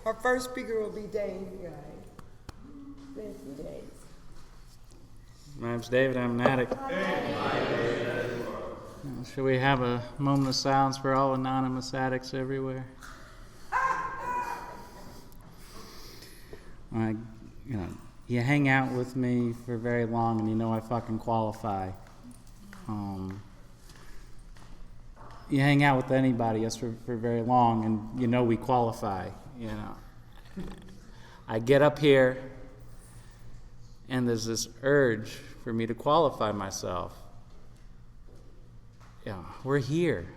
Our first speaker will be Dave. Thank you, Dave. My name's David. I'm an addict. Should we have a moment of silence for all anonymous addicts everywhere? You hang out with me for very long, and you know I fucking qualify. You hang out with anybody else for very long, and you know we qualify. I get up here, and there's this urge for me to qualify myself. We're here.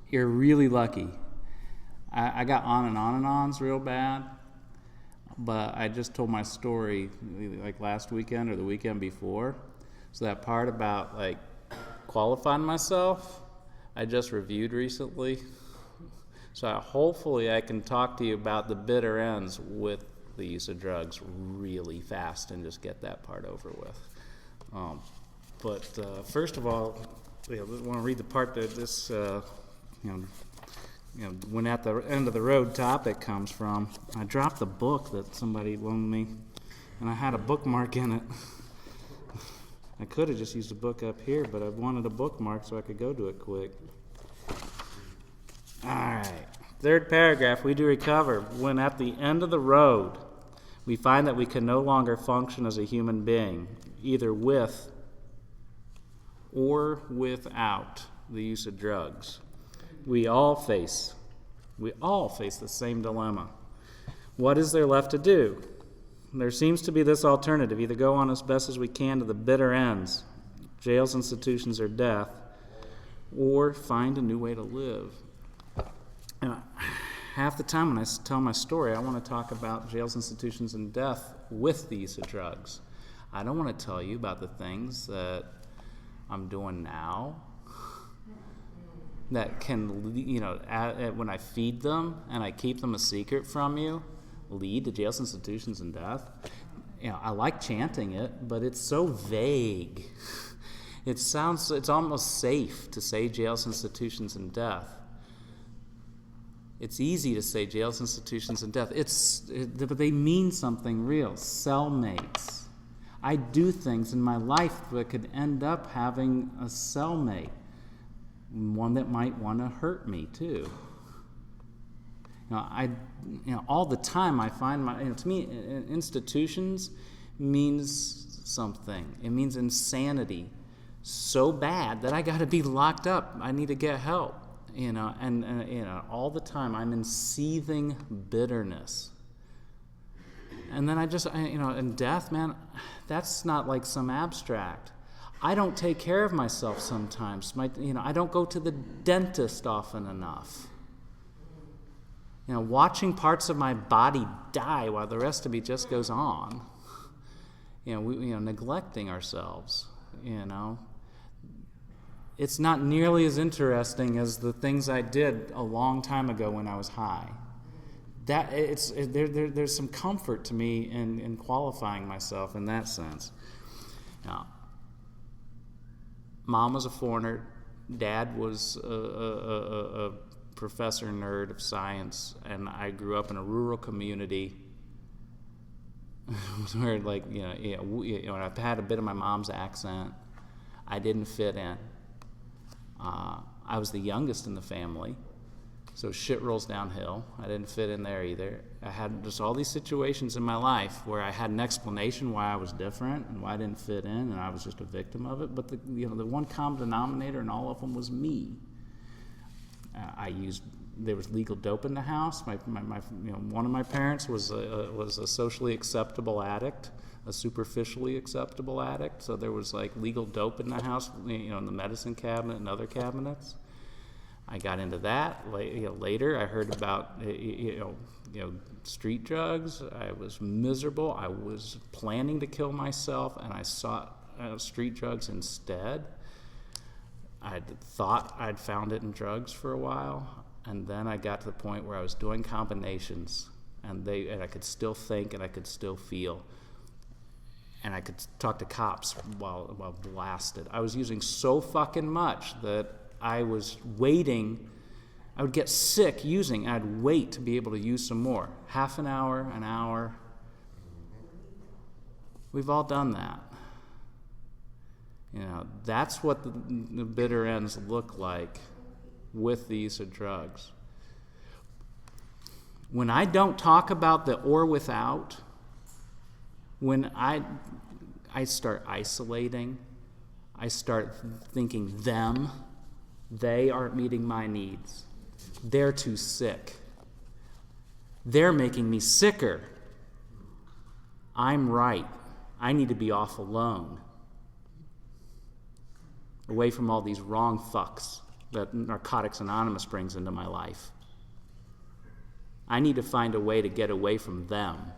You're really lucky. I got on and ons real bad, but I just told my story like last weekend or the weekend before. So that part about like qualifying myself, I just reviewed recently. So hopefully I can talk to you about the bitter ends with the use of drugs really fast and just get that part over with. But first of all, I want to read the part that this, when at the end of the road topic comes from. I dropped the book that somebody loaned me, and I had a bookmark in it. I could have just used a book up here, but I wanted a bookmark so I could go to it quick. All right. Third paragraph, we do recover when at the end of the road we find that we can no longer function as a human being, either with or without the use of drugs. We all face the same dilemma. What is there left to do? There seems to be this alternative: either go on as best as we can to the bitter ends, jails, institutions, or death, or find a new way to live. Half the time when I tell my story, I want to talk about jails, institutions, and death with the use of drugs. I don't want to tell you about the things that I'm doing now that can, when I feed them and I keep them a secret from you, lead to jails, institutions, and death. I like chanting it, but it's so vague. It's almost safe to say jails, institutions, and death. It's easy to say jails, institutions, and death. But they mean something real. Cellmates. I do things in my life that could end up having a cellmate, one that might want to hurt me too. All the time I find to me, institutions means something. It means insanity so bad that I got to be locked up. I need to get help. And all the time I'm in seething bitterness. And then and death, man, that's not like some abstract. I don't take care of myself sometimes. I don't go to the dentist often enough. Watching parts of my body die while the rest of me just goes on. Neglecting ourselves, It's not nearly as interesting as the things I did a long time ago when I was high. There's some comfort to me in qualifying myself in that sense. Now, Mom was a foreigner. Dad was a professor nerd of science, and I grew up in a rural community where, I've had a bit of my mom's accent. I didn't fit in. I was the youngest in the family, so shit rolls downhill. I didn't fit in there either. I had just all these situations in my life where I had an explanation why I was different and why I didn't fit in, and I was just a victim of it. But the one common denominator in all of them was me. There was legal dope in the house. One of my parents was a socially acceptable addict, a superficially acceptable addict. So there was legal dope in the house, in the medicine cabinet and other cabinets. I got into that. Later, I heard about street drugs. I was miserable. I was planning to kill myself, and I sought street drugs instead. I thought I'd found it in drugs for a while, and then I got to the point where I was doing combinations, and I could still think and I could still feel, and I could talk to cops while blasted. I was using so fucking much that I was waiting. I would get sick using. I'd wait to be able to use some more. Half an hour. We've all done that. That's what the bitter ends look like with the use of drugs. When I don't talk about the or without, when I start isolating, I start thinking they aren't meeting my needs. They're too sick. They're making me sicker. I'm right. I need to be off alone. Away from all these wrong fucks that Narcotics Anonymous brings into my life. I need to find a way to get away from them.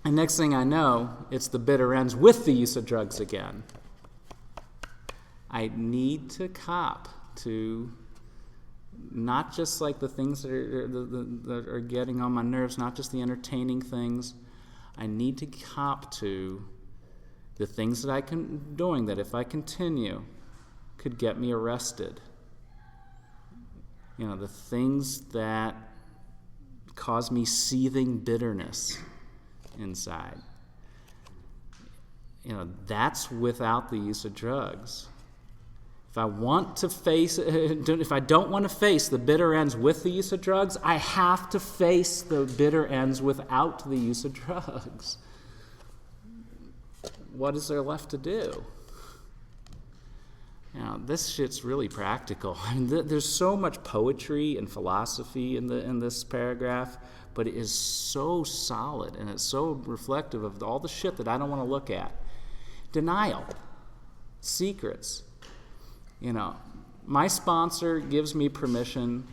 And next thing I know, it's the bitter ends with the use of drugs again. I need to cop to not just like the things that are getting on my nerves, not just the entertaining things. I need to cop to the things that I'm doing that if I continue could get me arrested. The things that cause me seething bitterness inside. That's without the use of drugs. If I don't want to face the bitter ends with the use of drugs, I have to face the bitter ends without the use of drugs. What is there left to do? This shit's really practical. There's so much poetry and philosophy in this paragraph, but it is so solid and it's so reflective of all the shit that I don't want to look at. Denial, secrets. My sponsor gives me permission,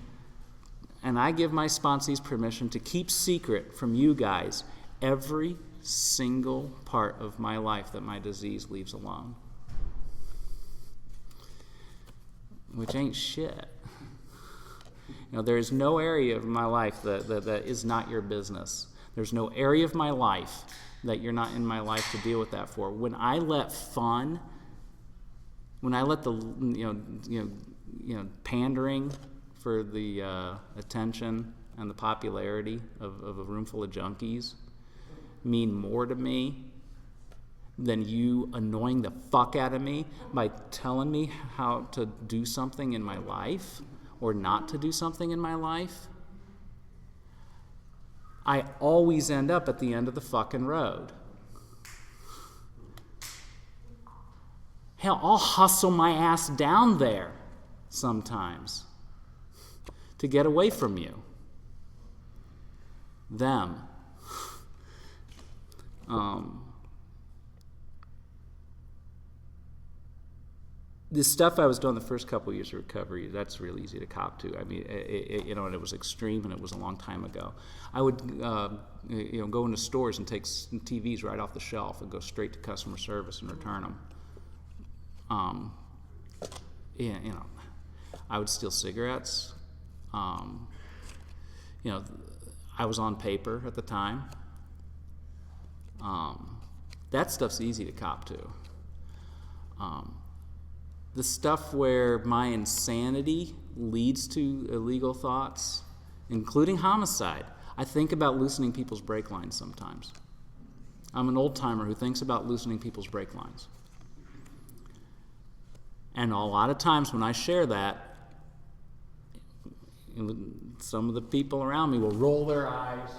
and I give my sponsees permission to keep secret from you guys every single part of my life that my disease leaves alone. Which ain't shit. There is no area of my life that is not your business. There's no area of my life that you're not in my life to deal with that for. When I let the pandering for the attention and the popularity of a room full of junkies mean more to me than you annoying the fuck out of me by telling me how to do something in my life or not to do something in my life, I always end up at the end of the fucking road. Hell, I'll hustle my ass down there sometimes to get away from you. Them. The stuff I was doing the first couple of years of recovery, that's really easy to cop to. I mean, and it was extreme, and it was a long time ago. I would, go into stores and take TVs right off the shelf and go straight to customer service and return them. I would steal cigarettes. I was on paper at the time. That stuff's easy to cop to. The stuff where my insanity leads to illegal thoughts, including homicide. I think about loosening people's brake lines sometimes. I'm an old-timer who thinks about loosening people's brake lines. And a lot of times when I share that, some of the people around me will roll their eyes,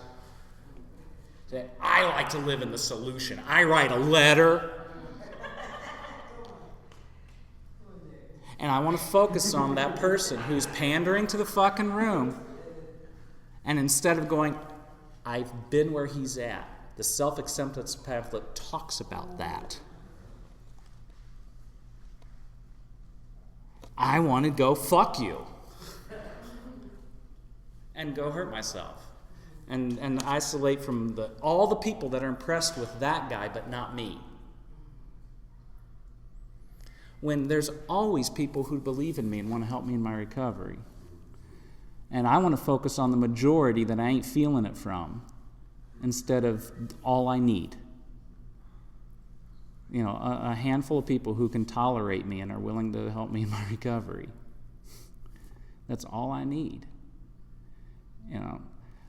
say, I like to live in the solution. I write a letter. And I want to focus on that person who's pandering to the fucking room. And instead of going, I've been where he's at, the self-acceptance pamphlet talks about that. I want to go fuck you. And go hurt myself. And isolate from all the people that are impressed with that guy, but not me. When there's always people who believe in me and want to help me in my recovery. And I want to focus on the majority that I ain't feeling it from instead of all I need. a handful of people who can tolerate me and are willing to help me in my recovery. That's all I need.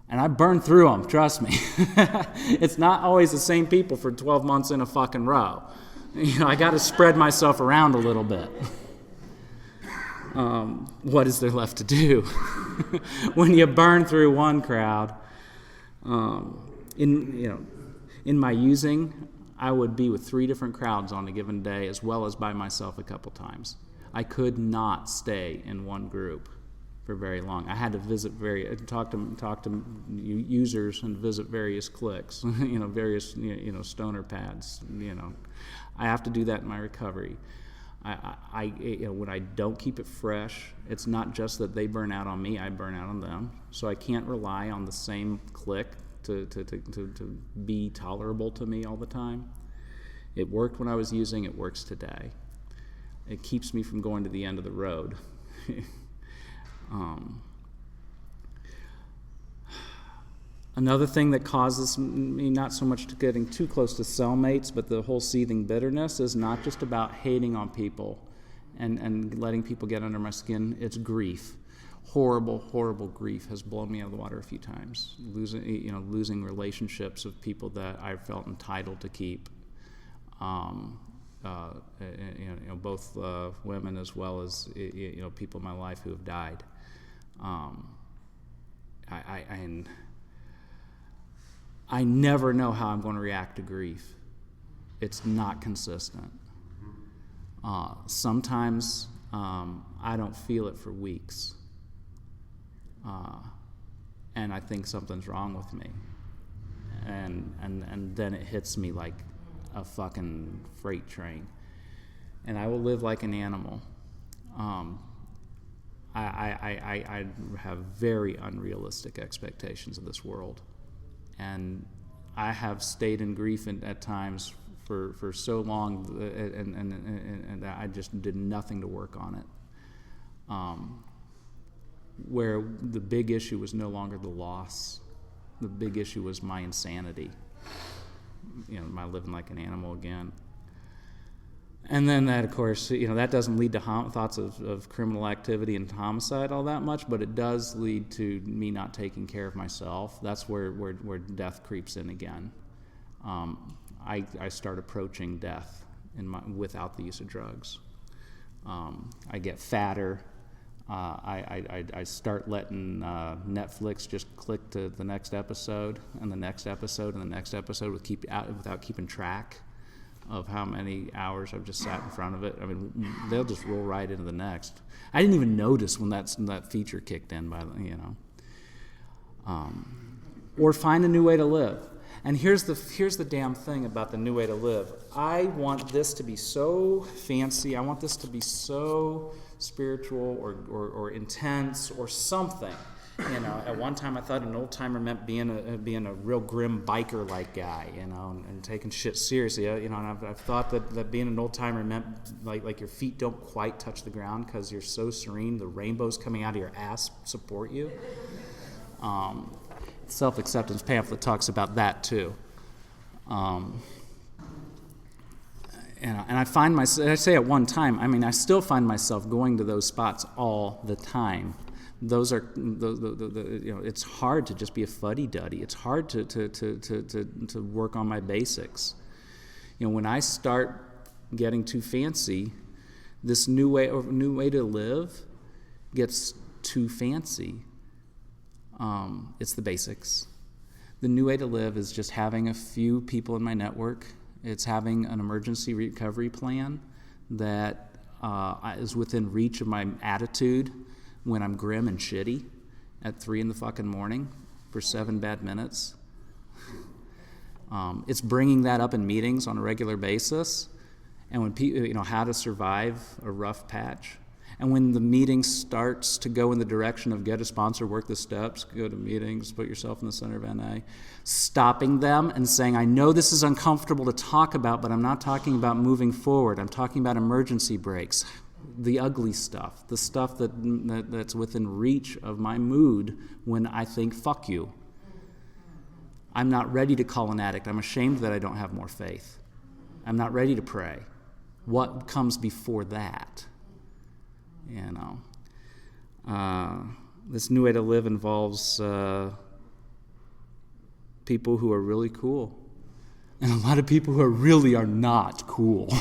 And I burn through them, trust me. It's not always the same people for 12 months in a fucking row. I got to spread myself around a little bit. What is there left to do? When you burn through one crowd, in my using, I would be with 3 different crowds on a given day, as well as by myself a couple times. I could not stay in one group for very long. I had to talk to users and visit various cliques, various stoner pads. I have to do that in my recovery. When I don't keep it fresh, it's not just that they burn out on me, I burn out on them. So I can't rely on the same clique to be tolerable to me all the time. It worked when I was using, it works today. It keeps me from going to the end of the road. Another thing that causes me not so much to getting too close to cellmates, but the whole seething bitterness is not just about hating on people and letting people get under my skin. It's grief. Horrible, horrible grief has blown me out of the water a few times. Losing relationships of people that I felt entitled to keep. Both women as well as people in my life who have died. I never know how I'm going to react to grief. It's not consistent. Sometimes I don't feel it for weeks. And I think something's wrong with me. And then it hits me like a fucking freight train. And I will live like an animal. I have very unrealistic expectations of this world. And I have stayed in grief at times for so long, and I just did nothing to work on it. Where the big issue was no longer the loss. The big issue was my insanity. My living like an animal again. And then that, of course, that doesn't lead to thoughts of criminal activity and homicide all that much, but it does lead to me not taking care of myself. That's where death creeps in again. I start approaching death without the use of drugs. I get fatter. I start letting Netflix just click to the next episode and the next episode and the next episode without keeping track of how many hours I've just sat in front of it. I mean, they'll just roll right into the next. I didn't even notice when that feature kicked in, or find a new way to live. And here's the damn thing about the new way to live. I want this to be so fancy. I want this to be so spiritual or intense or something. At one time I thought an old timer meant being a real grim biker-like guy, and taking shit seriously. And I've thought that being an old timer meant like your feet don't quite touch the ground because you're so serene. The rainbows coming out of your ass support you. Self-acceptance pamphlet talks about that too. And I find myself, I say at one time, I still find myself going to those spots all the time. Those are, it's hard to just be a fuddy-duddy. It's hard to work on my basics. When I start getting too fancy, this new way to live gets too fancy. It's the basics. The new way to live is just having a few people in my network. It's having an emergency recovery plan that is within reach of my attitude when I'm grim and shitty at 3 a.m. for 7 bad minutes. It's bringing that up in meetings on a regular basis, and when people, how to survive a rough patch. And when the meeting starts to go in the direction of get a sponsor, work the steps, go to meetings, put yourself in the center of NA, stopping them and saying, I know this is uncomfortable to talk about, but I'm not talking about moving forward. I'm talking about emergency breaks, the ugly stuff, the stuff that's within reach of my mood when I think, fuck you. I'm not ready to call an addict. I'm ashamed that I don't have more faith. I'm not ready to pray. What comes before that? You know, this new way to live involves people who are really cool, and a lot of people who really are not cool.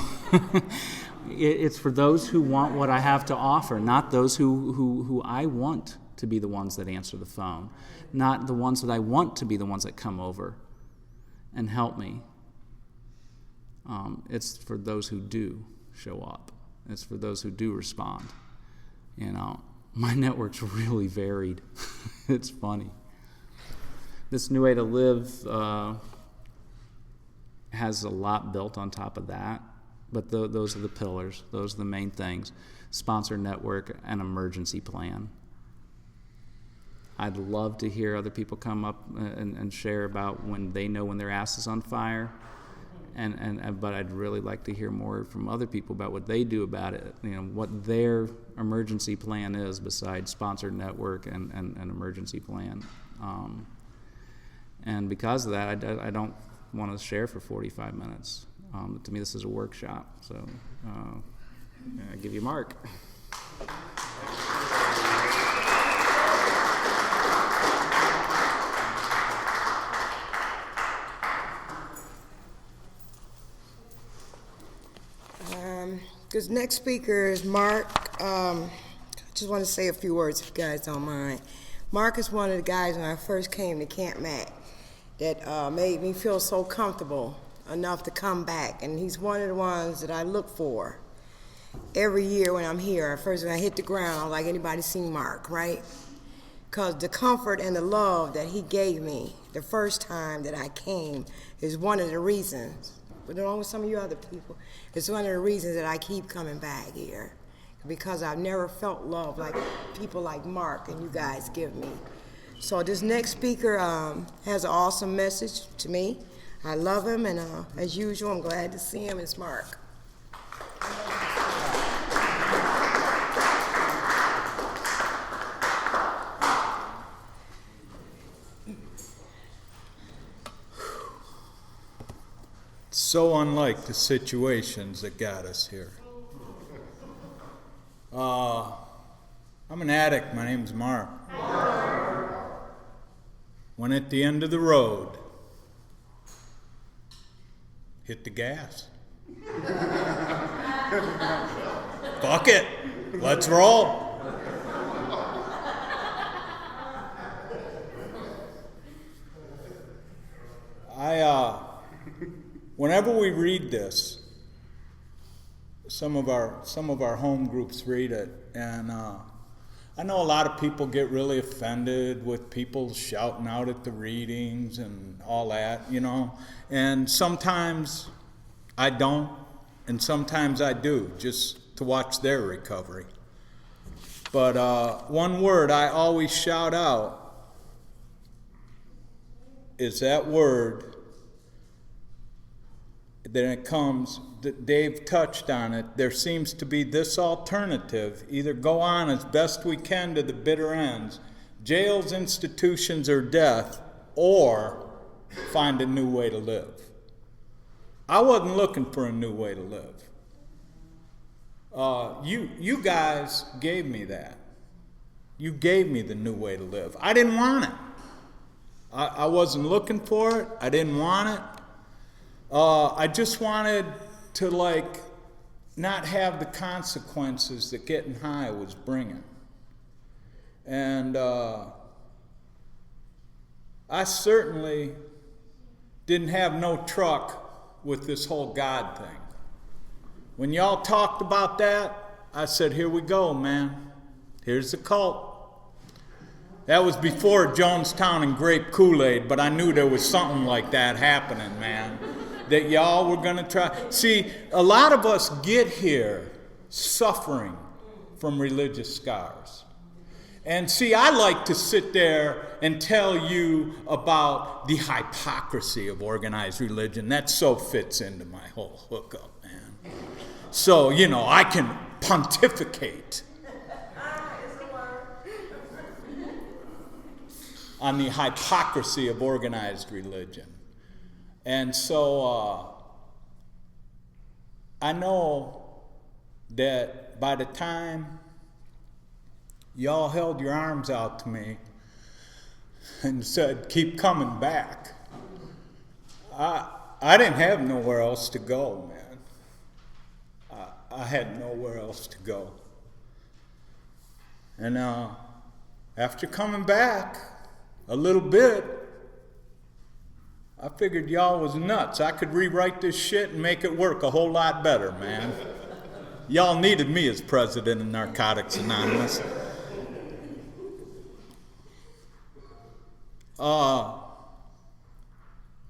It's for those who want what I have to offer, not those who I want to be the ones that answer the phone, not the ones that I want to be the ones that come over and help me. It's for those who do show up. It's for those who do respond. You know, my network's really varied. It's funny. This new way to live has a lot built on top of that, but those are the pillars. Those are the main things. Sponsor network and emergency plan. I'd love to hear other people come up and share about when they know when their ass is on fire, but I'd really like to hear more from other people about what they do about it. You know, what their emergency plan is besides sponsor network and emergency plan. And because of that, I don't want to share for 45 minutes. To me, this is a workshop, so I give you Mark. This next speaker is Mark. I just want to say a few words if you guys don't mind. Mark is one of the guys when I first came to Camp Mac that made me feel so comfortable enough to come back, and he's one of the ones that I look for every year when I'm here. First, when I hit the ground, I'm like, anybody seen Mark, right? Because the comfort and the love that he gave me the first time that I came is one of the reasons, but along with some of you other people, it's one of the reasons that I keep coming back here, because I've never felt love like people like Mark and you guys give me. So this next speaker has an awesome message to me. I love him, and as usual, I'm glad to see him. It's Mark. So unlike the situations that got us here. I'm an addict. My name's Mark. When at the end of the road, hit the gas. Fuck it. Let's roll. Whenever we read this, some of our home groups read it, and I know a lot of people get really offended with people shouting out at the readings and all that, you know. And sometimes I don't, and sometimes I do, just to watch their recovery. But one word I always shout out is that word. Then it comes, Dave touched on it, there seems to be this alternative: either go on as best we can to the bitter ends, jails, institutions, or death, or find a new way to live. I wasn't looking for a new way to live. You guys gave me that. You gave me the new way to live. I didn't want it. I wasn't looking for it. I didn't want it. I just wanted to, not have the consequences that getting high was bringing. And I certainly didn't have no truck with this whole God thing. When y'all talked about that, I said, here we go, man. Here's the cult. That was before Jonestown and grape Kool-Aid, but I knew there was something like that happening, man. That y'all were going to try. See, a lot of us get here suffering from religious scars. And see, I like to sit there and tell you about the hypocrisy of organized religion. That so fits into my whole hookup, man. So, I can pontificate on the hypocrisy of organized religion. And so I know that by the time y'all held your arms out to me and said, keep coming back, I didn't have nowhere else to go, man. I had nowhere else to go. And after coming back a little bit, I figured y'all was nuts. I could rewrite this shit and make it work a whole lot better, man. Y'all needed me as president of Narcotics Anonymous.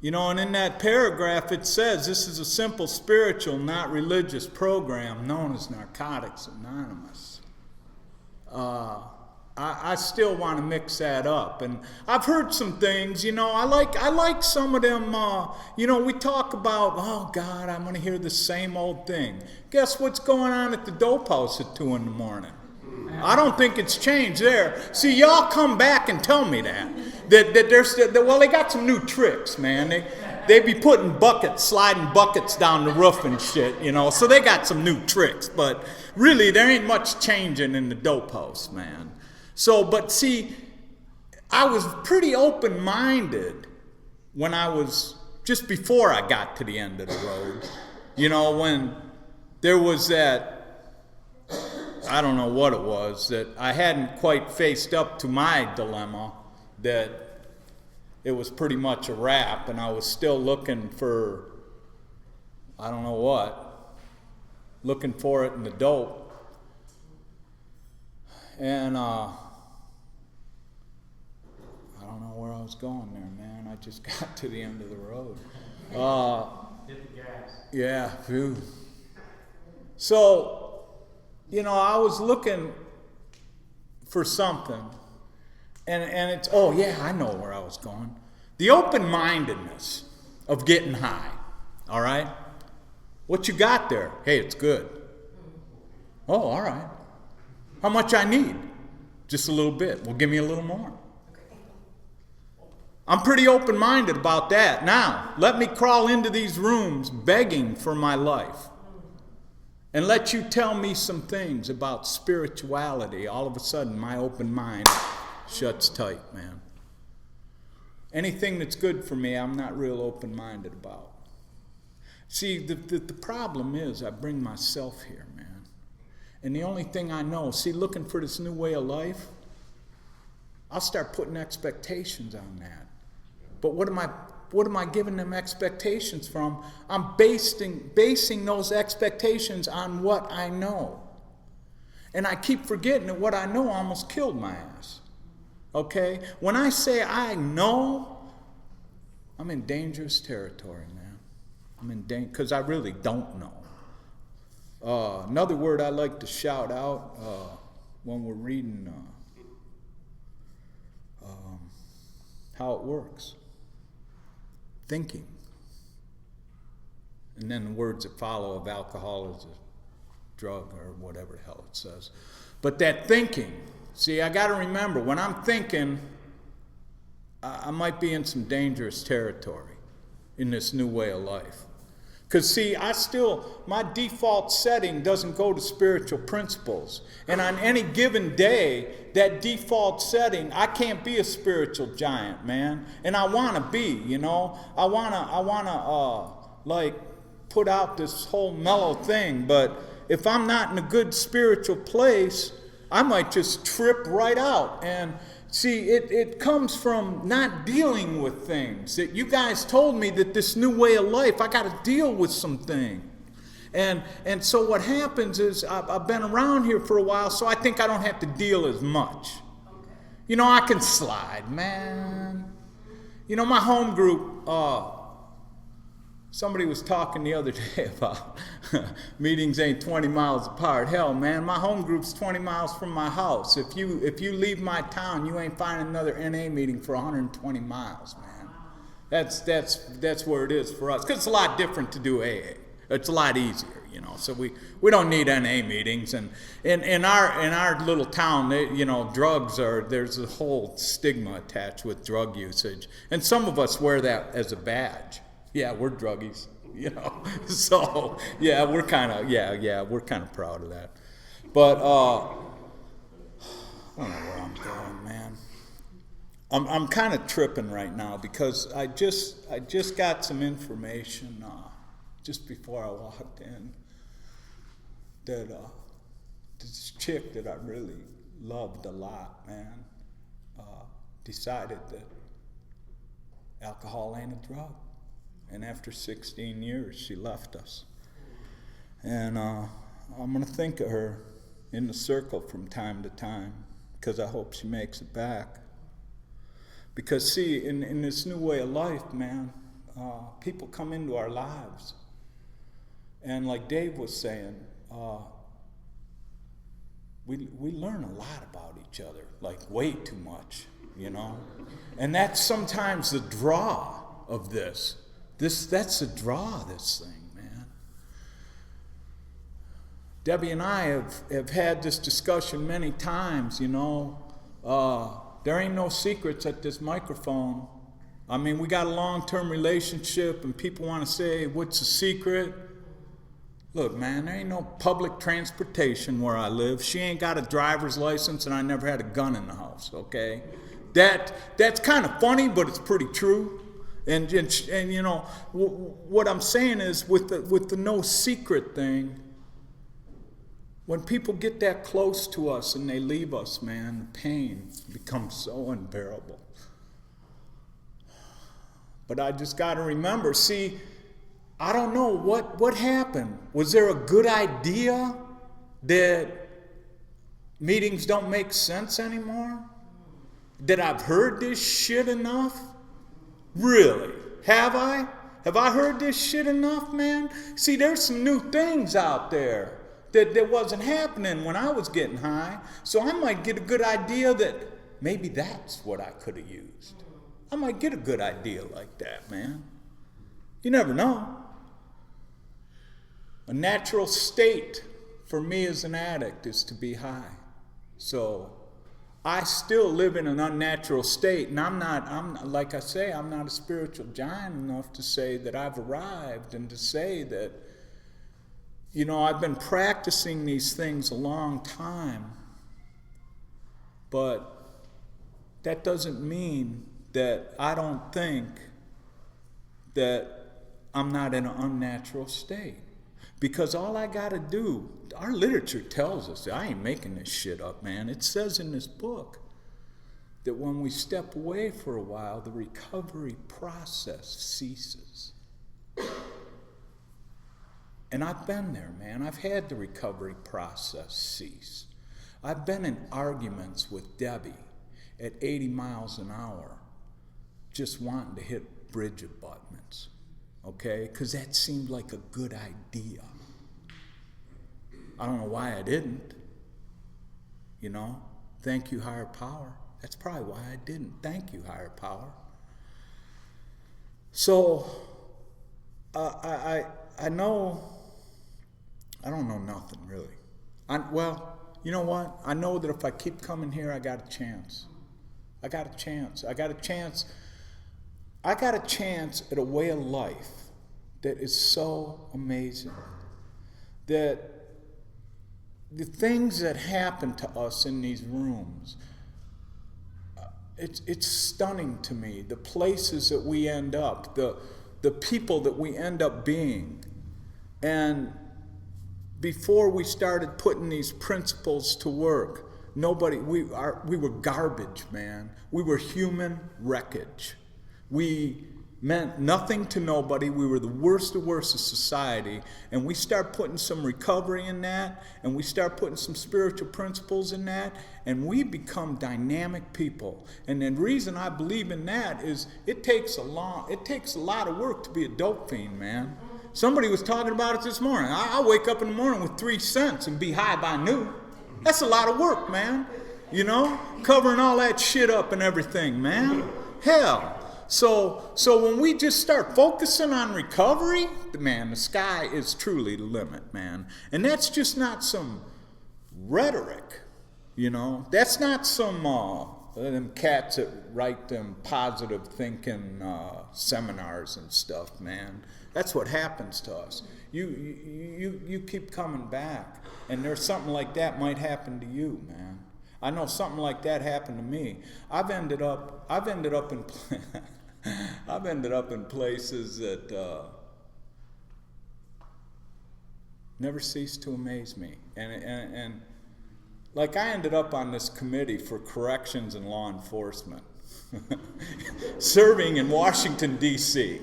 You know, and in that paragraph it says this is a simple spiritual, not religious program known as Narcotics Anonymous. I still want to mix that up, and I've heard some things. You know, I like some of them. You know, we talk about, oh God, I'm going to hear the same old thing. Guess what's going on at the dope house at 2 in the morning? I don't think it's changed there. See, y'all come back and tell me that there's well, they got some new tricks, man. They be putting sliding buckets down the roof and shit, you know. So they got some new tricks, but really there ain't much changing in the dope house, man. So, but see, I was pretty open-minded when I was, just before I got to the end of the road. You know, when there was that, I don't know what it was, that I hadn't quite faced up to my dilemma, that it was pretty much a wrap, and I was still looking for, I don't know what, looking for it in the dope. And I don't know where I was going there, man. I just got to the end of the road. Hit the gas. Yeah, phew. So, you know, I was looking for something, and it's, oh yeah, I know where I was going. The open-mindedness of getting high, all right? What you got there? Hey, it's good. Oh, all right. How much I need? Just a little bit. Well, give me a little more. I'm pretty open-minded about that. Now, let me crawl into these rooms begging for my life. And let you tell me some things about spirituality. All of a sudden, my open mind shuts tight, man. Anything that's good for me, I'm not real open-minded about. See, the problem is I bring myself here, man. And the only thing I know, see, looking for this new way of life, I'll start putting expectations on that. But what am I giving them expectations from? I'm basing those expectations on what I know. And I keep forgetting that what I know almost killed my ass. Okay? When I say I know, I'm in dangerous territory, man. I'm in danger, because I really don't know. Another word I like to shout out when we're reading how it works. Thinking. And then the words that follow of alcohol is a drug or whatever the hell it says. But that thinking, see, I got to remember, when I'm thinking, I might be in some dangerous territory in this new way of life. Because, see, my default setting doesn't go to spiritual principles. And on any given day, that default setting, I can't be a spiritual giant, man. And I want to be, you know. I want to put out this whole mellow thing. But if I'm not in a good spiritual place, I might just trip right out. And see, it comes from not dealing with things. That you guys told me that this new way of life, I got to deal with some things. And so what happens is I've been around here for a while, so I think I don't have to deal as much. Okay. You know, I can slide, man. You know, my home group, somebody was talking the other day about meetings ain't 20 miles apart. Hell, man, my home group's 20 miles from my house. If you leave my town, you ain't finding another NA meeting for 120 miles, man. That's where it is for us. Because it's a lot different to do AA. It's a lot easier, you know. So we don't need NA meetings. And in our little town, you know, there's a whole stigma attached with drug usage. And some of us wear that as a badge. Yeah, we're druggies. you know. So yeah, we're kind of proud of that. But I don't know where I'm going, man. I'm kind of tripping right now because I just got some information just before I walked in that this chick that I really loved a lot, man, decided that alcohol ain't a drug. And after 16 years, she left us. And I'm going to think of her in the circle from time to time because I hope she makes it back. Because, see, in this new way of life, man, people come into our lives. And like Dave was saying, we learn a lot about each other, like way too much, you know? And that's sometimes the draw of this. That's the draw of this thing, man. Debbie and I have had this discussion many times, you know. There ain't no secrets at this microphone. I mean, we got a long-term relationship and people want to say, what's the secret? Look, man, there ain't no public transportation where I live. She ain't got a driver's license and I never had a gun in the house, okay? That's kind of funny, but it's pretty true. And you know, what I'm saying is with the no secret thing, when people get that close to us and they leave us, man, the pain becomes so unbearable. But I just got to remember, see, I don't know what happened. Was there a good idea that meetings don't make sense anymore? That I've heard this shit enough? Really? Have I? Have I heard this shit enough, man? See, there's some new things out there that wasn't happening when I was getting high. So I might get a good idea that maybe that's what I could have used. I might get a good idea like that, man. You never know. A natural state for me as an addict is to be high. So I still live in an unnatural state, and I'm like I say, I'm not a spiritual giant enough to say that I've arrived and to say that, you know, I've been practicing these things a long time, but that doesn't mean that I don't think that I'm not in an unnatural state. Because all I got to do, our literature tells us, I ain't making this shit up, man. It says in this book that when we step away for a while, the recovery process ceases. And I've been there, man. I've had the recovery process cease. I've been in arguments with Debbie at 80 miles an hour, just wanting to hit bridge abutments, okay? Because that seemed like a good idea. I don't know why I didn't, you know? Thank you, higher power. That's probably why I didn't. Thank you, higher power. So, I know, I don't know nothing really. Well, you know what? I know that if I keep coming here, I got a chance. I got a chance at a way of life that is so amazing. That the things that happen to us in these rooms, it's stunning to me. The places that we end up, the people that we end up being. And before we started putting these principles to work, we were garbage, man. We were human wreckage. We meant nothing to nobody. We were the worst of society. And we start putting some recovery in that, and we start putting some spiritual principles in that, and we become dynamic people. And the reason I believe in that is it takes a lot of work to be a dope fiend, man. Somebody was talking about it this morning. I wake up in the morning with 3 cents and be high by noon. That's a lot of work, man. You know, covering all that shit up and everything, man. Hell. So when we just start focusing on recovery, man, the sky is truly the limit, man. And that's just not some rhetoric, you know. That's not some them cats that write them positive thinking seminars and stuff, man. That's what happens to us. You keep coming back, and there's something like that might happen to you, man. I know something like that happened to me. I've ended up in I've ended up in places that never cease to amaze me, and like I ended up on this committee for corrections and law enforcement, serving in Washington D.C.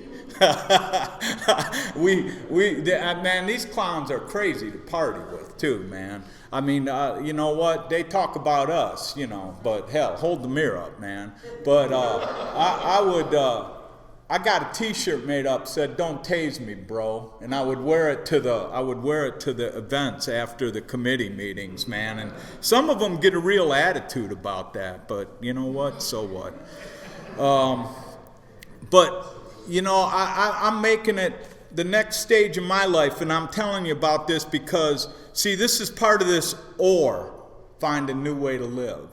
Man, these clowns are crazy to party with too, man. I mean, you know what? They talk about us, you know, but hell, hold the mirror up, man. But I got a T-shirt made up said "Don't tase me, bro," and I would wear it to the events after the committee meetings, man. And some of them get a real attitude about that, but you know what? So what? But you know, I'm making it the next stage of my life, and I'm telling you about this because, see, this is part of this find a new way to live.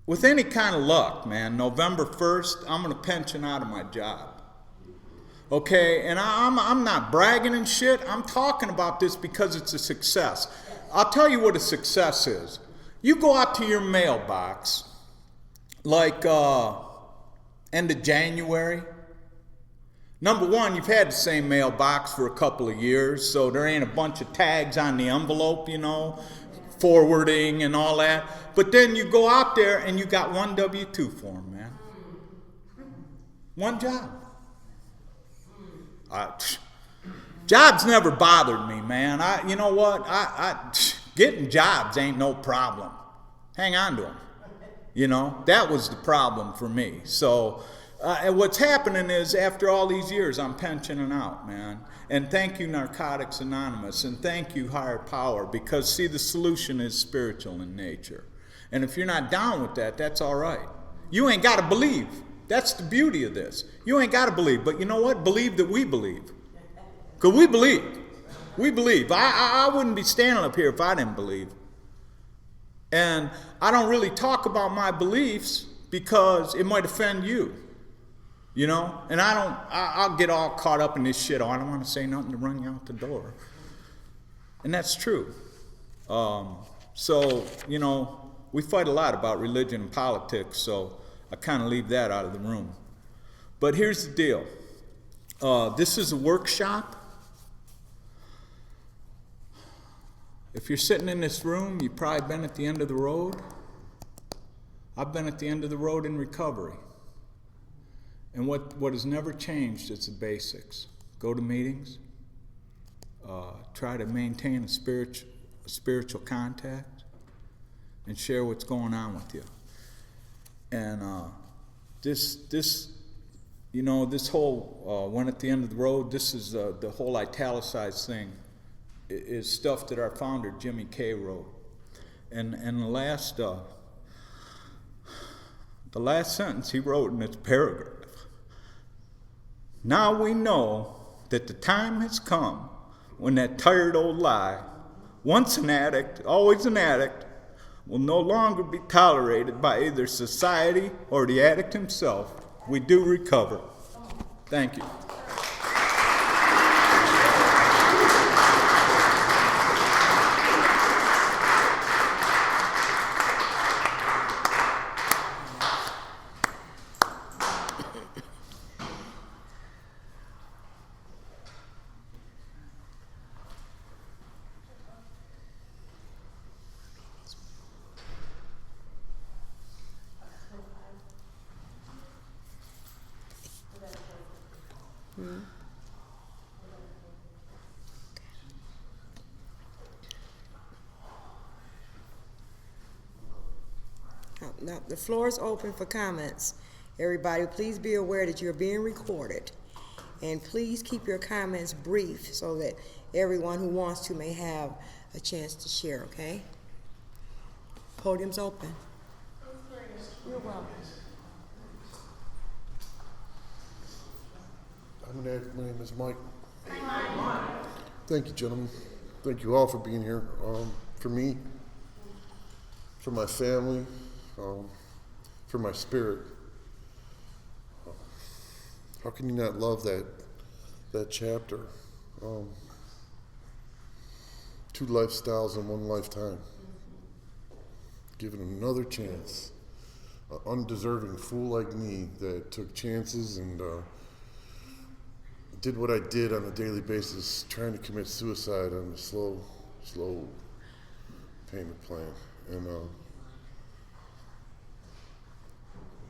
With any kind of luck, man, November 1st, I'm going to pension out of my job. Okay, and I'm not bragging and shit. I'm talking about this because it's a success. I'll tell you what a success is. You go out to your mailbox, like end of January. Number one, you've had the same mailbox for a couple of years, so there ain't a bunch of tags on the envelope, you know, forwarding and all that. But then you go out there and you got one W-2 form, man. One job. Jobs never bothered me, man. You know what? Getting jobs ain't no problem. Hang on to them. You know, that was the problem for me. So and what's happening is after all these years, I'm pensioning out, man. And thank you, Narcotics Anonymous, and thank you, Higher Power, because, see, the solution is spiritual in nature. And if you're not down with that, that's all right. You ain't got to believe. That's the beauty of this. You ain't got to believe. But you know what? Believe that we believe. Because we believe. We believe. I wouldn't be standing up here if I didn't believe. And I don't really talk about my beliefs because it might offend you. You know? And I'll get all caught up in this shit. Oh, I don't want to say nothing to run you out the door. And that's true. So, you know, we fight a lot about religion and politics, so I kind of leave that out of the room. But here's the deal. This is a workshop. If you're sitting in this room, you've probably been at the end of the road. I've been at the end of the road in recovery. And what has never changed is the basics. Go to meetings. Try to maintain a spiritual contact. And share what's going on with you. And this you know, this whole when at the end of the road, this is the whole italicized thing is stuff that our founder Jimmy Kay wrote. And the last sentence he wrote in this paragraph. Now we know that the time has come when that tired old lie, once an addict, always an addict, will no longer be tolerated by either society or the addict himself. We do recover. Thank you. Now, the floor is open for comments. Everybody, please be aware that you're being recorded. And please keep your comments brief so that everyone who wants to may have a chance to share, okay? Podium's open. You're welcome. My name is Mike. Thank you, gentlemen. Thank you all for being here. For me, for my family, for my spirit. how can you not love that chapter? Two lifestyles in one lifetime. Given another chance. An undeserving fool like me that took chances and did what I did on a daily basis, trying to commit suicide on a slow payment plan.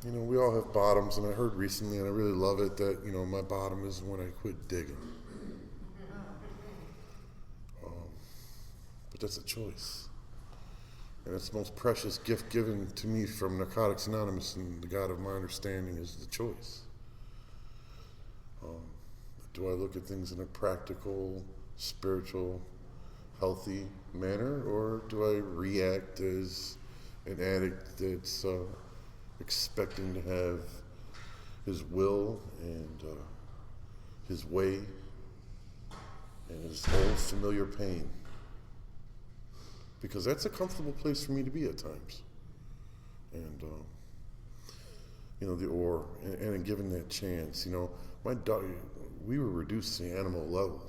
And we all have bottoms, and I heard recently, and I really love it, that my bottom is when I quit digging. But that's a choice. And it's the most precious gift given to me from Narcotics Anonymous, and the God of my understanding is the choice. Do I look at things in a practical, spiritual, healthy manner, or do I react as an addict that's expecting to have his will and his way and his old familiar pain? Because that's a comfortable place for me to be at times. And, and given that chance, my dog, we were reduced to the animal level,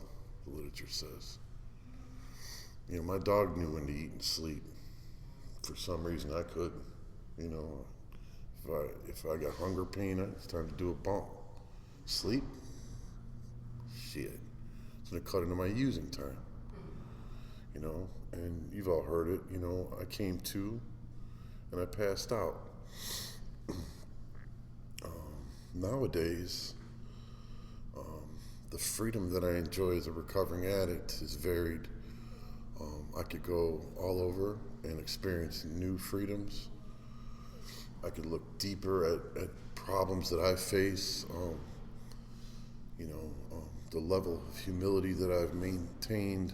the literature says. My dog knew when to eat and sleep. For some reason, I couldn't. If I got hunger pain, it's time to do a bump. Sleep? Shit. It's gonna cut into my using time. And you've all heard it, I came to and I passed out. Nowadays, the freedom that I enjoy as a recovering addict is varied. I could go all over and experience new freedoms. I could look deeper at problems that I face. The level of humility that I've maintained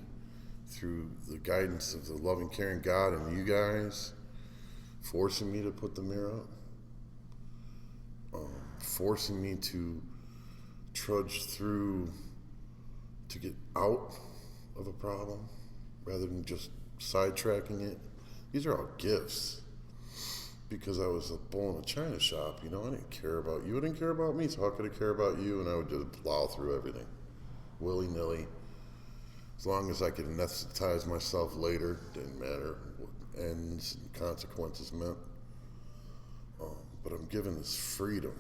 through the guidance of the loving, caring God and you guys, forcing me to put the mirror up, forcing me to trudge through to get out of a problem rather than just sidetracking it. These are all gifts because I was a bull in a china shop. I didn't care about you. I didn't care about me, so how could I care about you? And I would just plow through everything willy-nilly. As long as I could anesthetize myself later, didn't matter what ends and consequences meant. But I'm given this freedom,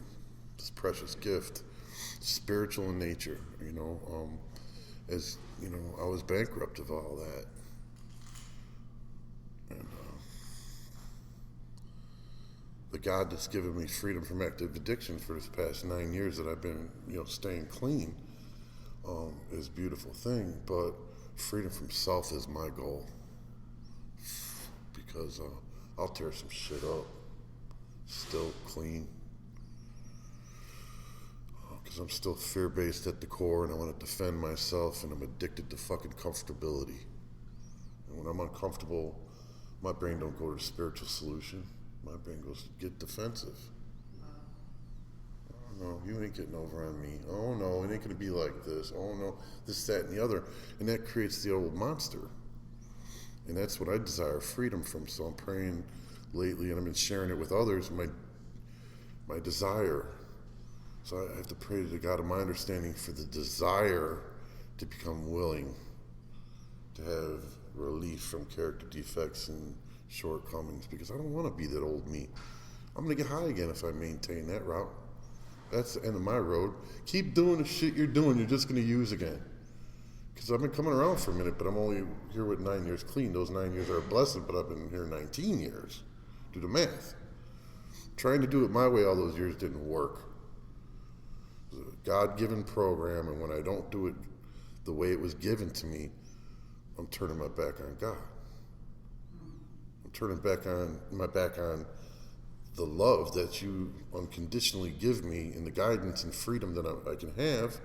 this precious gift, spiritual in nature, as, I was bankrupt of all that. And the God that's given me freedom from active addiction for this past 9 years that I've been, staying clean, is a beautiful thing, but freedom from self is my goal, because I'll tear some shit up, still clean, because I'm still fear-based at the core, and I want to defend myself, and I'm addicted to fucking comfortability. And when I'm uncomfortable, my brain don't go to a spiritual solution. My brain goes to get defensive. No, you ain't getting over on me. Oh no, it ain't gonna be like this. Oh no, this, that, and the other. And that creates the old monster. And that's what I desire freedom from. So I'm praying lately, and I've been sharing it with others, my desire. So I have to pray to the God of my understanding for the desire to become willing to have relief from character defects and shortcomings, because I don't want to be that old me. I'm gonna get high again if I maintain that route. That's the end of my road. Keep doing the shit you're doing, you're just going to use again. Because I've been coming around for a minute, but I'm only here with 9 years clean. Those 9 years are a blessing, but I've been here 19 years. Do the math. Trying to do it my way all those years didn't work. It was a God-given program, and when I don't do it the way it was given to me, I'm turning my back on God. I'm turning my back on the love that you unconditionally give me and the guidance and freedom that I can have,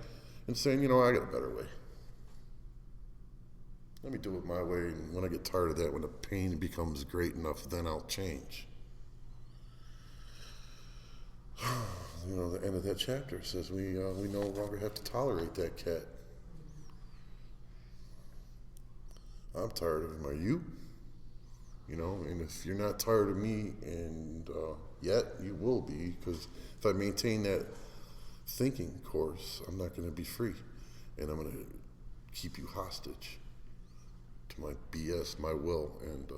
and saying, I got a better way. Let me do it my way, and when I get tired of that, when the pain becomes great enough, then I'll change. The end of that chapter says we no longer have to tolerate that cat. I'm tired of him. Are you? And if you're not tired of me, and yet you will be, because if I maintain that thinking course, I'm not going to be free, and I'm going to keep you hostage to my BS, my will, and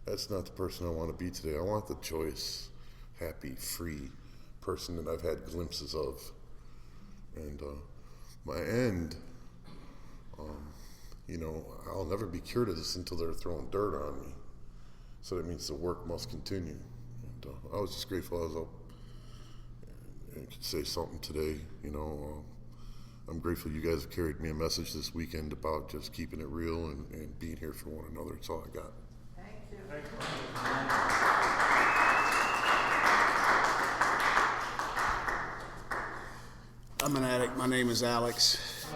that's not the person I want to be today. I want the choice, happy, free person that I've had glimpses of. And my end, I'll never be cured of this until they're throwing dirt on me. So that means the work must continue. And I was just grateful I was up and could say something today. I'm grateful you guys have carried me a message this weekend about just keeping it real and being here for one another. That's all I got. Thank you. I'm an addict. My name is Alex.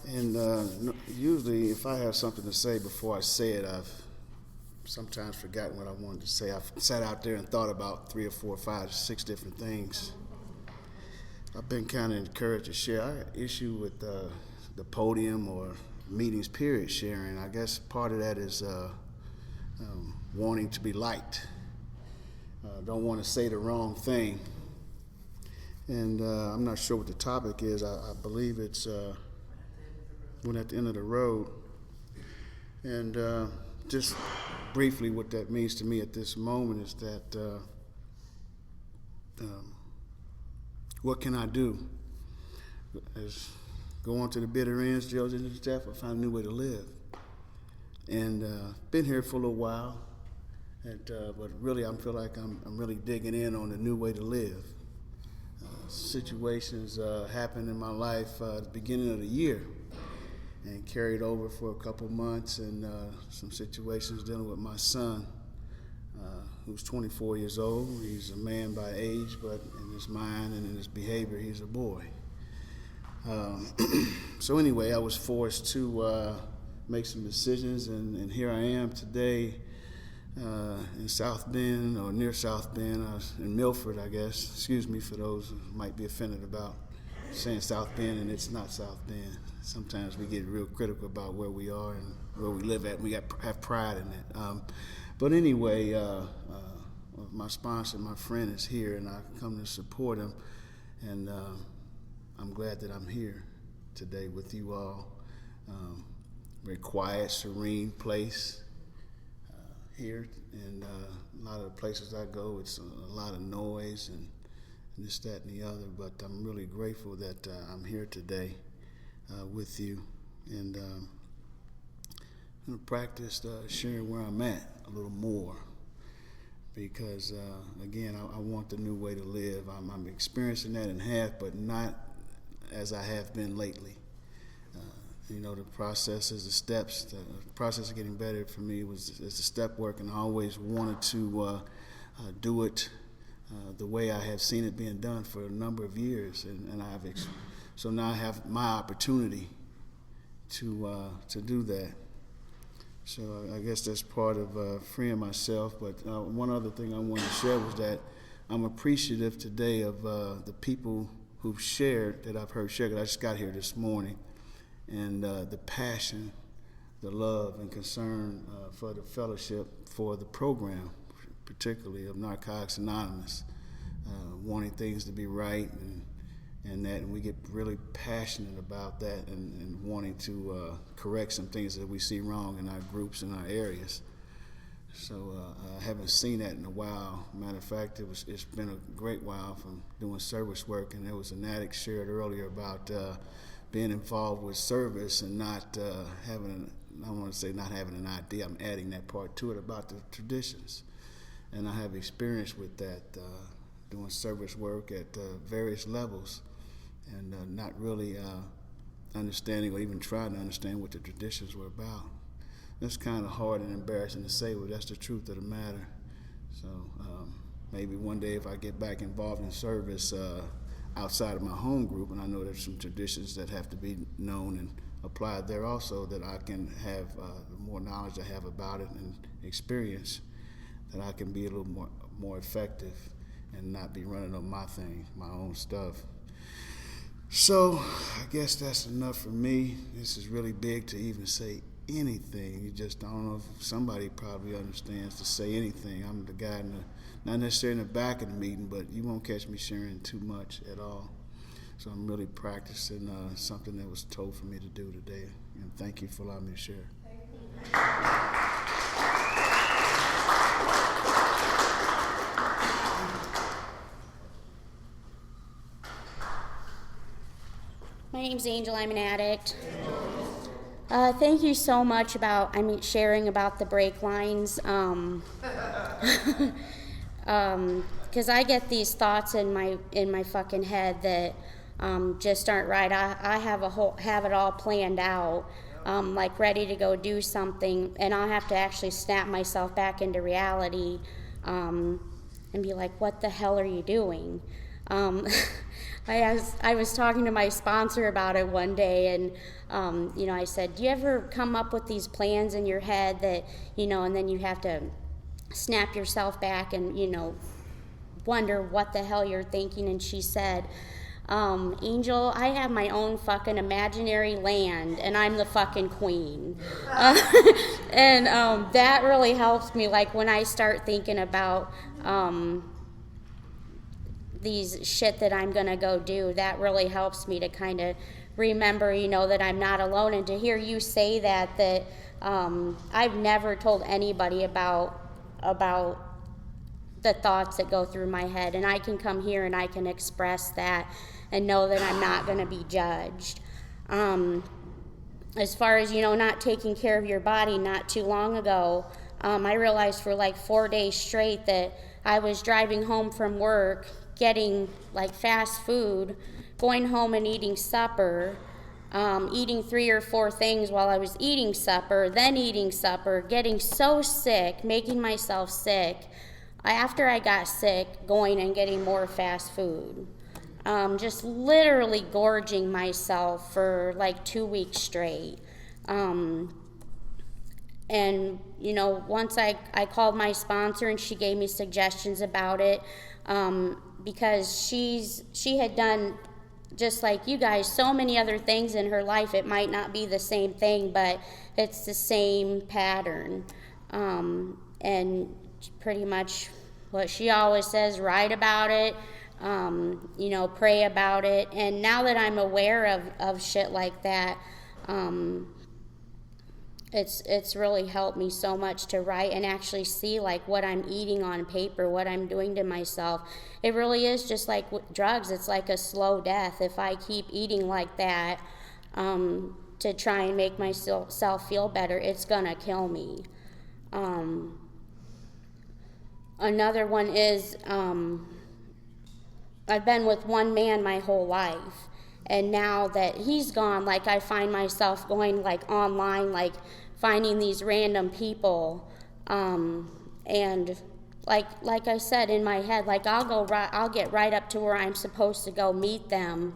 And usually if I have something to say before I say it, I've sometimes forgotten what I wanted to say. I've sat out there and thought about 3 or 4 or 5 or 6 different things. I've been kind of encouraged to share. I got issue with the podium or meetings period sharing. I guess part of that is wanting to be liked. Don't want to say the wrong thing. And I'm not sure what the topic is. I believe it's when at the end of the road. And just briefly what that means to me at this moment is that what can I do? As go on to the bitter ends, jails and death, or find a new way to live. And been here for a little while, but really I feel like I'm really digging in on a new way to live. Situations happened in my life at the beginning of the year and carried over for a couple months, and some situations dealing with my son, who's 24 years old. He's a man by age, but in his mind and in his behavior, he's a boy. So anyway, I was forced to make some decisions, and here I am today in South Bend, or near South Bend, in Milford, I guess. Excuse me for those who might be offended about saying South Bend and it's not South Bend. Sometimes we get real critical about where we are and where we live at. We have pride in that. But anyway, my sponsor, my friend is here, and I come to support him. And I'm glad that I'm here today with you all. Very quiet, serene place here. And a lot of the places I go, it's a lot of noise and this, that, and the other. But I'm really grateful that I'm here today with you. And I'm going to practice sharing where I'm at a little more. Because, again, I want the new way to live. I'm experiencing that in half, but not as I have been lately. The processes, the steps, the process of getting better for me is the step work, and I always wanted to do it the way I have seen it being done for a number of years, and so now I have my opportunity to do that. So I guess that's part of freeing myself. But one other thing I wanted to share was that I'm appreciative today of the people who've shared, that I've heard share, 'cause I just got here this morning, and the passion, the love and concern for the fellowship, for the program, particularly of Narcotics Anonymous, wanting things to be right, and we get really passionate about that, and wanting to correct some things that we see wrong in our groups and our areas. So I haven't seen that in a while. Matter of fact, it's been a great while from doing service work, and there was an addict shared earlier about being involved with service and not having, I don't want to say not having an idea, I'm adding that part to it, about the traditions. And I have experience with that, doing service work at various levels, and not really understanding or even trying to understand what the traditions were about. That's kind of hard and embarrassing to say, but that's the truth of the matter. So maybe one day if I get back involved in service outside of my home group, and I know there's some traditions that have to be known and applied there also, that I can have the more knowledge I have about it and experience, that I can be a little more effective and not be running on my thing, my own stuff. So I guess that's enough for me. This is really big to even say anything. I don't know if somebody probably understands to say anything. I'm the guy in not necessarily in the back of the meeting, but you won't catch me sharing too much at all. So I'm really practicing something that was told for me to do today. And thank you for allowing me to share. My name's Angel. I'm an addict. Thank you so much about, sharing about the brake lines. Because I get these thoughts in my fucking head that just aren't right. I have it all planned out, like ready to go do something, and I'll have to actually snap myself back into reality, and be like, "What the hell are you doing?" I was talking to my sponsor about it one day, and I said, "Do you ever come up with these plans in your head that and then you have to snap yourself back and wonder what the hell you're thinking?" And she said, "Angel, I have my own fucking imaginary land, and I'm the fucking queen." And that really helps me, like when I start thinking about these shit that I'm gonna go do. That really helps me to kind of remember, that I'm not alone. And to hear you say that I've never told anybody about the thoughts that go through my head, and I can come here and I can express that and know that I'm not going to be judged. As far as not taking care of your body, not too long ago, I realized for like 4 days straight that I was driving home from work, getting like fast food, going home and eating supper, eating 3 or 4 things while I was eating supper, then eating supper, getting so sick, making myself sick. After I got sick, going and getting more fast food. Just literally gorging myself for like 2 weeks straight. And once I called my sponsor and she gave me suggestions about it, because she had done, just like you guys, so many other things in her life. It might not be the same thing, but it's the same pattern. And pretty much what she always says, write about it, pray about it. And now that I'm aware of shit like that, it's really helped me so much to write and actually see like what I'm eating on paper, what I'm doing to myself. It really is just like drugs. It's like a slow death. If I keep eating like that to try and make myself feel better, it's gonna kill me. Another one is I've been with one man my whole life, and now that he's gone, like I find myself going like online, like finding these random people, and like I said in my head, like I'll get right up to where I'm supposed to go meet them,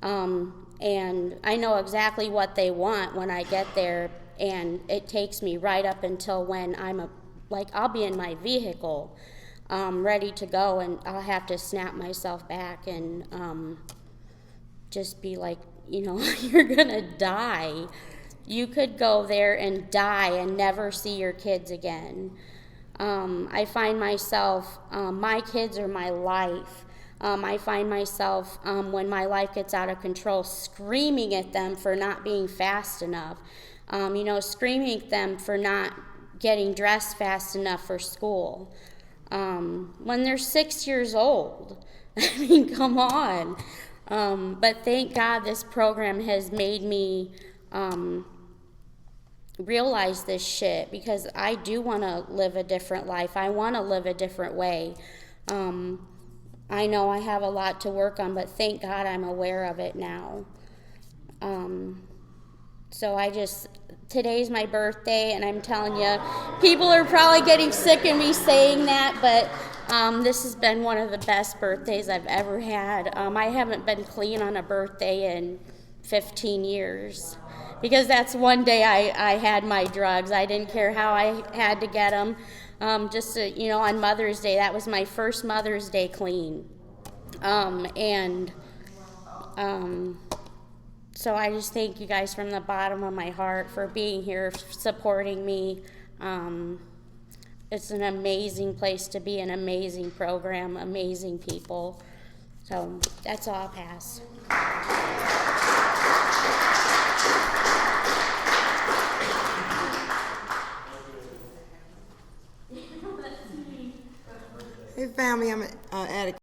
and I know exactly what they want when I get there, and it takes me right up until when I'll be in my vehicle, ready to go, and I'll have to snap myself back and just be like, you're gonna die. You could go there and die and never see your kids again. I find myself, my kids are my life. I find myself, when my life gets out of control, screaming at them for not being fast enough, screaming at them for not getting dressed fast enough for school. When they're 6 years old. I mean, come on. But thank God this program has made me realize this shit, because I do want to live a different life. I want to live a different way. I know I have a lot to work on, but thank God I'm aware of it now. So today's my birthday, and I'm telling you, people are probably getting sick of me saying that, but this has been one of the best birthdays I've ever had. I haven't been clean on a birthday in 15 years, because that's one day I had my drugs. I didn't care how I had to get them. On Mother's Day, that was my first Mother's Day clean. So I just thank you guys from the bottom of my heart for being here, supporting me. it's an amazing place to be, an amazing program, amazing people. So that's all I'll pass. Hey family, I'm at a